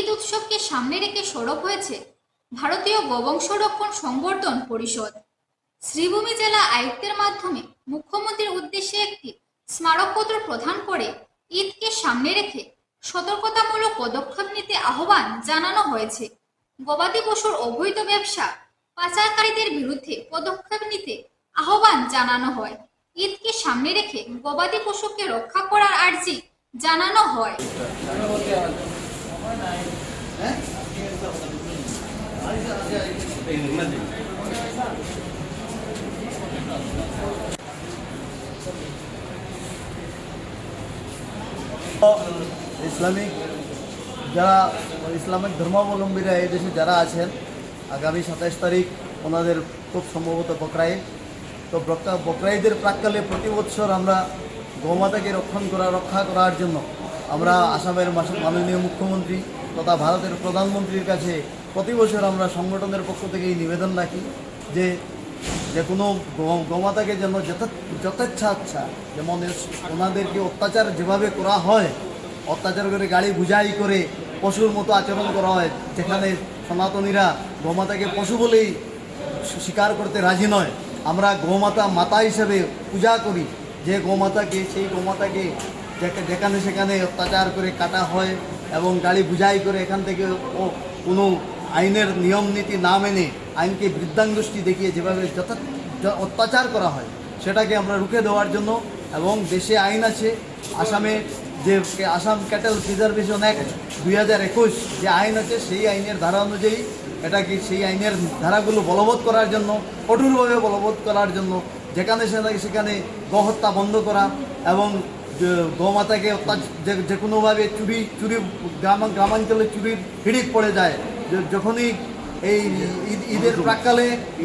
ঈদ উৎসবকে সামনে রেখে সরব হয়েছে ভারতীয় গোবংশ রক্ষণ সংবর্ধন পরিষদ। শ্রীভূমি জেলা আয়ুক্তের মাধ্যমে মুখ্যমন্ত্রীর উদ্দেশ্যে একটি স্মারকপত্র প্রদান করে ঈদকে সামনে রেখে সতর্কতামূলক পদক্ষেপ নিতে আহ্বান জানানো হয়েছে। গবাদি পশুর অবৈধ ব্যবসা পাচারকারীদের বিরুদ্ধে পদক্ষেপ নিতে আহ্বান জানানো হয়। ঈদকে সামনে রেখে গবাদি পশুকে রক্ষা করার আর্জি জানানো হয়। ইসলামিক যারা ইসলামিক ধর্মাবলম্বীরা এই দেশে যারা আছেন, আগামী 27 তারিখ ওনাদের খুব সম্ভবত বকরা ঈদ। তো বকরা ঈদের প্রাক্কালে প্রতি বছর আমরা গোমাতাকে রক্ষা করার জন্য আমরা আসামের মাননীয় মুখ্যমন্ত্রী তথা ভারতের প্রধানমন্ত্রীর কাছে প্রতি বছর আমরা সংগঠনের পক্ষ থেকে এই নিবেদন রাখি যে কোনো গোমাতাকে যেন যথেচ্ছা যেমন ওনাদেরকে অত্যাচার যেভাবে করা হয়, অত্যাচার করে গাড়ি বুঝাই করে পশুর মতো আচরণ করা হয়, যেখানে সনাতনীরা গোমাতাকে পশু বলেই স্বীকার করতে রাজি নয়। আমরা গোমাতা মাতা হিসেবে পূজা করি, যে সেই গোমাতাকে যেখানে সেখানে অত্যাচার করে কাটা হয় এবং গাড়ি বুঝাই করে এখান থেকে কোনো আইনের নিয়ম নীতি না মেনে আইনকে বৃদ্ধাঙ্গুষ্টি দেখিয়ে যেভাবে অত্যাচার করা হয় সেটাকে আমরা রুখে দেওয়ার জন্য, এবং দেশে আইন আছে আসামে যে আসাম ক্যাটেল প্রিজার্ভেশন অ্যাক্ট 2021 যে আইন আছে, সেই আইনের ধারা অনুযায়ী সেই আইনের ধারাগুলো বলবৎ করার জন্য, কঠোরভাবে বলবৎ করার জন্য যেখানে সেখানে গোহত্যা বন্ধ করা এবং গোমাতাকে যে কোনোভাবে চুরি গ্রামাঞ্চলে চুরির হিড়িক পড়ে যায়, যখনই এই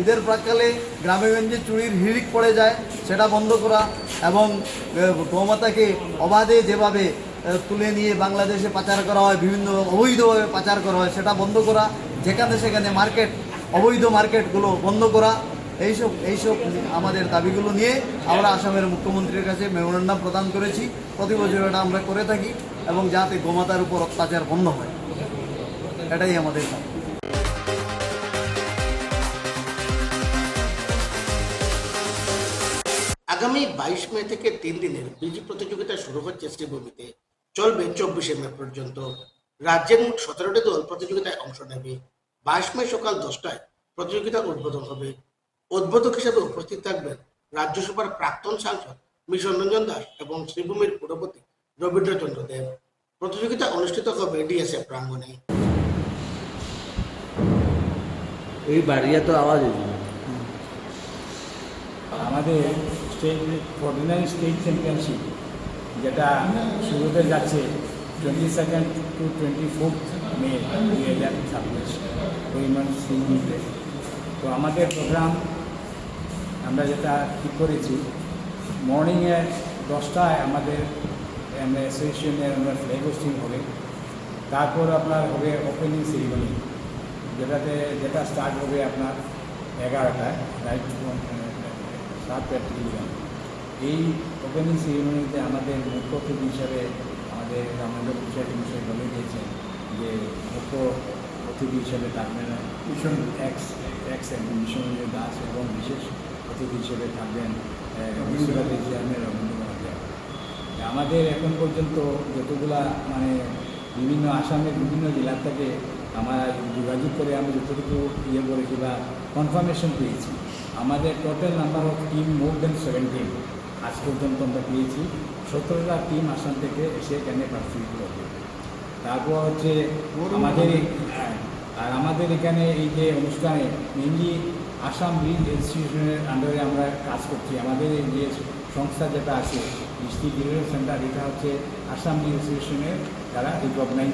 ঈদের প্রাক্কালে গ্রামেগঞ্জে চুরির হিড়িক পড়ে যায় সেটা বন্ধ করা, এবং গোমাতাকে অবাধে যেভাবে তুলে নিয়ে বাংলাদেশে পাচার করা হয়, বিভিন্ন অবৈধভাবে পাচার করা হয় সেটা বন্ধ করা, যেখানে সেখানে অবৈধ মার্কেটগুলো বন্ধ করা, এইসব আমাদের দাবিগুলো নিয়ে আমরা আসামের মুখ্যমন্ত্রীর কাছে মেমোরেন্ডাম প্রদান করেছি। প্রতি বছর এটা আমরা করে থাকি এবং যাতে গোমাতার উপর অত্যাচার বন্ধ হয়, এটাই আমাদের দাবি। আগামী 22 মে থেকে 3 দিনের বিজি প্রতিযোগিতা শুরু হচ্ছে শ্রীভূমিতে, চলবে 24 মে পর্যন্ত। রাজ্যের মোট 17টি দল প্রতিযোগিতায় অংশ নেবে। 22 মে সকাল 10টায় প্রতিযোগিতার উদ্বোধন হবে। উদ্বোধক হিসেবে উপস্থিত থাকবেন রাজ্যসভার প্রাক্তন সাংসদ মিশন রঞ্জন দাস এবং শ্রীভূমির পুরপতি রবীন্দ্রচন্দ্র দেব। প্রতিযোগিতা অনুষ্ঠিত হবে ডিএসএ প্রাঙ্গণে। এই বাড়িয়া তো আওয়াজ আমাদের স্টেট 49 স্টেট চ্যাম্পিয়নশিপ যেটা শুরুতে যাচ্ছে 22 to 24 মে 2026 পরিমাণ শ্রীভূমিতে। তো আমাদের প্রোগ্রাম আমরা যেটা ঠিক করেছি, মর্নিংয়ে 10টায় আমাদের অ্যাসোসিয়েশনের ফ্ল্যাগ হোস্টিং হবে, তারপর আপনার হবে ওপেনিং সেরিমনি যেটা স্টার্ট হবে আপনার 11টায় রাইট 7:30। এই ওপেনিং সেরিমনিতে আমাদের মুখ্য অতিথি হিসাবে আমাদের রামেন্দ্র প্রসাদ বিষয় বলে দিয়েছেন যে মুখ্য অতিথি হিসেবে থাকবেন মিশন এক্স মিশন দাস এবং বিশেষ অতিথি হিসেবে থাকবেন বিশ্বভারতী চেয়ারম্যান রবীন্দ্রনাথ দেব। আমাদের এখন পর্যন্ত যতগুলা বিভিন্ন আসামের বিভিন্ন জেলা থেকে আমরা যোগাযোগ করে আমি যতটুকু করেছি বা কনফার্মেশন পেয়েছি, আমাদের টোটাল নাম্বার অফ টিম মোর দেন 17 আজ পর্যন্ত আমরা পেয়েছি। 17টা টিম আসাম থেকে এসে এখানে পার্টিসিপেট করবে। তারপর হচ্ছে আমাদের এখানে এই যে অনুষ্ঠানে মেনলি আসাম ব্রিজ ইনস্টিটিউশনের আন্ডারে আমরা কাজ করছি। আমাদের এই যে সংস্থা যেটা আছে ডিস্ট্রিক্ট রিলিফ সেন্টার, এটা হচ্ছে আসাম ব্রিজ ইনস্টিটিউশনের দ্বারা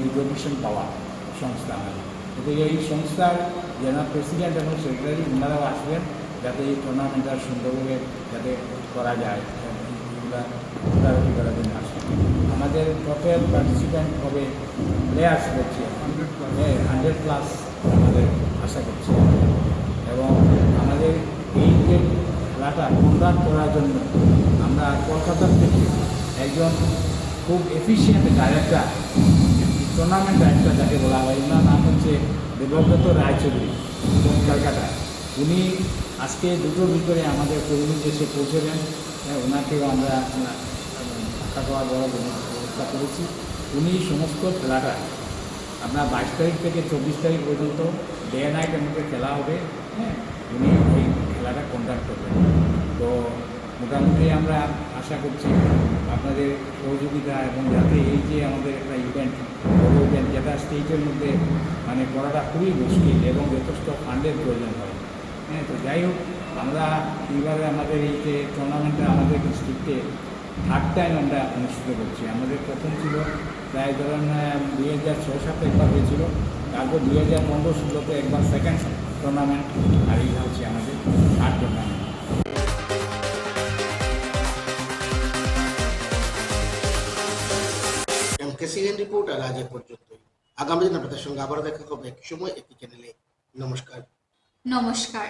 রিকগনিশন পাওয়া সংস্থা। গতিকে এই সংস্থার জেনারেল প্রেসিডেন্ট এবং সেক্রেটারি ওনারাও আসবেন যাতে এই টুর্নামেন্টটা সুন্দরভাবে যাতে করা যায়, এগুলা করার জন্য আসবেন। আমাদের টোটাল পার্টিসিপেন্ট হবে প্লেয়ার্স করছে 100+ আমাদের আশা করছি, এবং আমাদের এই যে খেলাটা কন্ডাক্ট করার জন্য আমরা কলকাতা থেকে একজন খুব এফিশিয়েন্ট ডাইরেক্টর টুর্নামেন্ট ডাইরেক্টর যাকে বলা হয়, ওনার নাম হচ্ছে দেবব্রত রায়চৌধুরী কলকাতা। উনি আজকে দুটোর ভিতরে আমাদের কর্মী দেশে পৌঁছবেন। ওনাকেও আমরা থাকা খাওয়া বড় ব্যবস্থা করেছি। উনি সমস্ত খেলাটা আপনার 22 তারিখ থেকে 24 তারিখ পর্যন্ত ডে নাইটের মধ্যে খেলা হবে। উনি এই খেলাটা কন্ডাক্ট করবেন। তো মোটামুটি আমরা আশা করছি আপনাদের সহযোগিতা, এবং যাতে এই যে আমাদের একটা ইভেন্ট, বড় ইভেন্ট যেটা স্টেটের মধ্যে মানে করাটা খুবই মুশকিল এবং যথেষ্ট ফান্ডের প্রয়োজন হয়। তো যাই হোক, আমরা এইবারে আমাদের এই যে টুর্নামেন্টটা আমাদের ডিস্ট্রিক্টে থার্ড টাইম আমরা অনুষ্ঠিত করছি। আমাদের প্রথম ছিল প্রায় ধরুন 2006-07 একবার হয়েছিল, তারপর 2015-16 একবার সেকেন্ড টুর্নামেন্ট, আর এইটা হচ্ছে আমাদের থার্ড টুর্নামেন্ট। MKCN রিপোর্ট আর আজ এ পর্যন্তই। আগামী দিন আপনাদের সঙ্গে আবারও দেখা হবে একই সময় একই চ্যানেলে। নমস্কার। নমস্কার।